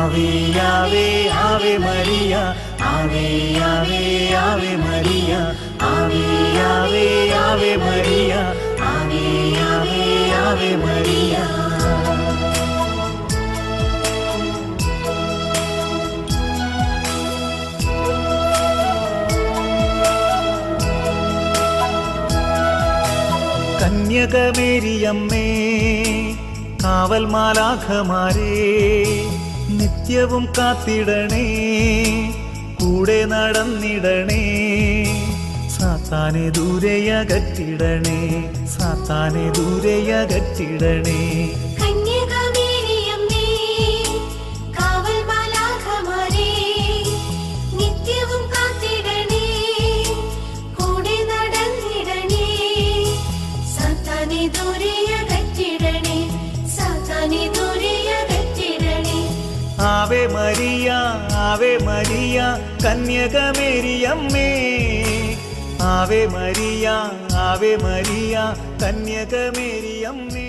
ആവേ ആവേ Ave Maria ആവേ ആവേ Ave Maria ആവേ ആവേ Ave Maria ആവേ ആവേ Ave Maria. കന്യകമേരിയമ്മേ കാവൽ മാലാഖമാരേ നിത്യവും കാത്തിടണേ കൂടെ നടന്നിടണേ സാത്താനെ ദൂരെയകറ്റിടണേ സാത്താനെ ദൂരെയകറ്റിടണേ. Ave Maria Ave Maria കന്യകമേരിയമ്മേ Ave Maria Ave Maria കന്യകമേരിയമ്മേ.